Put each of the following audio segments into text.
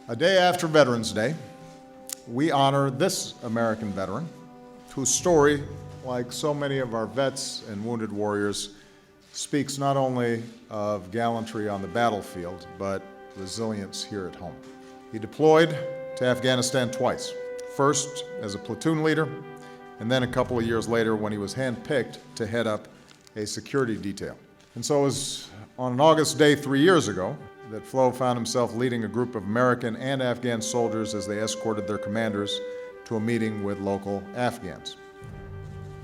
A day after Veterans Day, we honor this American veteran whose story, like so many of our vets and wounded warriors, speaks not only of gallantry on the battlefield, but resilience here at home. He deployed to Afghanistan twice, first as a platoon leader, and then a couple of years later when he was handpicked to head up a security detail. And so it was on an August day 3 years ago that Flo found himself leading a group of American and Afghan soldiers as they escorted their commanders to a meeting with local Afghans.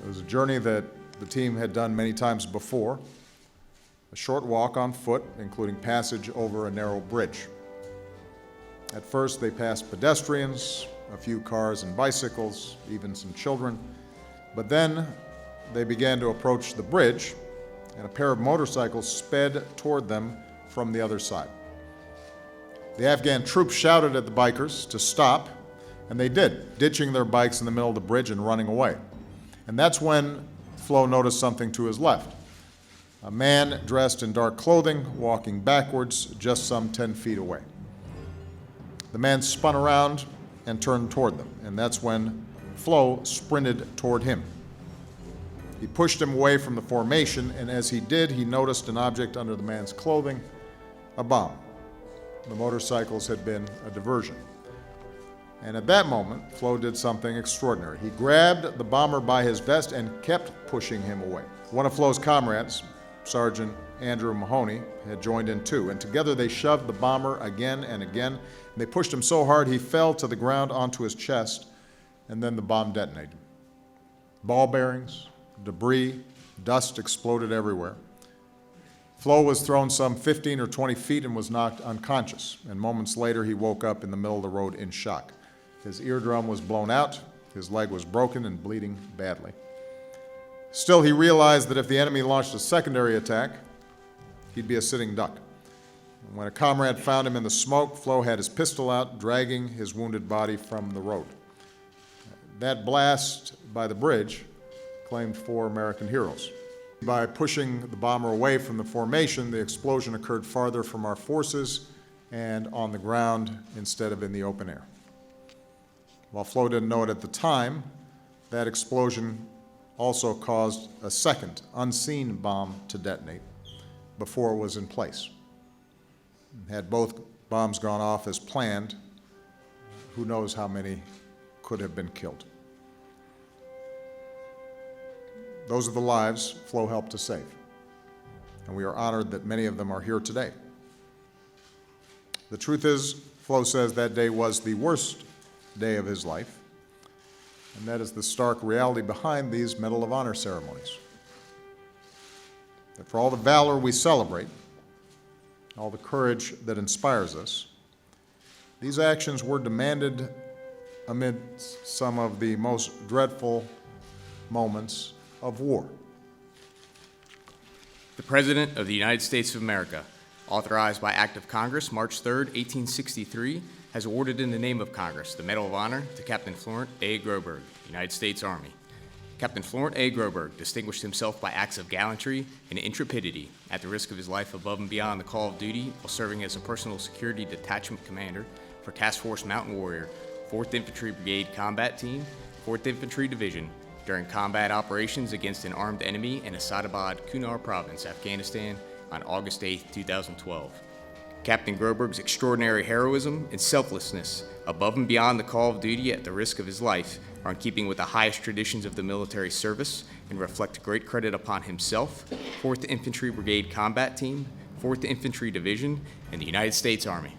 It was a journey that the team had done many times before, a short walk on foot, including passage over a narrow bridge. At first, they passed pedestrians, a few cars and bicycles, even some children, but then they began to approach the bridge, and a pair of motorcycles sped toward them from the other side. The Afghan troops shouted at the bikers to stop, and they did, ditching their bikes in the middle of the bridge and running away. And that's when Flo noticed something to his left. A man dressed in dark clothing, walking backwards just some 10 feet away. The man spun around and turned toward them, and that's when Flo sprinted toward him. He pushed him away from the formation, and as he did, he noticed an object under the man's clothing, a bomb. The motorcycles had been a diversion. And at that moment, Flo did something extraordinary. He grabbed the bomber by his vest and kept pushing him away. One of Flo's comrades, Sergeant Andrew Mahoney, had joined in too, and together they shoved the bomber again and again. And they pushed him so hard he fell to the ground onto his chest, and then the bomb detonated. Ball bearings, debris, dust exploded everywhere. Flo was thrown some 15 or 20 feet and was knocked unconscious, and moments later he woke up in the middle of the road in shock. His eardrum was blown out, his leg was broken and bleeding badly. Still, he realized that if the enemy launched a secondary attack, he'd be a sitting duck. And when a comrade found him in the smoke, Flo had his pistol out, dragging his wounded body from the road. That blast by the bridge claimed 4 American heroes. By pushing the bomber away from the formation, the explosion occurred farther from our forces and on the ground instead of in the open air. While Flo didn't know it at the time, that explosion also caused a second unseen bomb to detonate before it was in place. Had both bombs gone off as planned, who knows how many could have been killed. Those are the lives Flo helped to save, and we are honored that many of them are here today. The truth is, Flo says that day was the worst day of his life, and that is the stark reality behind these Medal of Honor ceremonies. That for all the valor we celebrate, all the courage that inspires us, these actions were demanded amid some of the most dreadful moments of war. The President of the United States of America, authorized by Act of Congress, March 3, 1863, has awarded in the name of Congress the Medal of Honor to Captain Florent A. Groberg, United States Army. Captain Florent A. Groberg distinguished himself by acts of gallantry and intrepidity at the risk of his life above and beyond the call of duty while serving as a personal security detachment commander for Task Force Mountain Warrior, 4th Infantry Brigade Combat Team, 4th Infantry Division, during combat operations against an armed enemy in Asadabad, Kunar Province, Afghanistan, on August 8, 2012. Captain Groberg's extraordinary heroism and selflessness above and beyond the call of duty at the risk of his life are in keeping with the highest traditions of the military service and reflect great credit upon himself, 4th Infantry Brigade Combat Team, 4th Infantry Division, and the United States Army.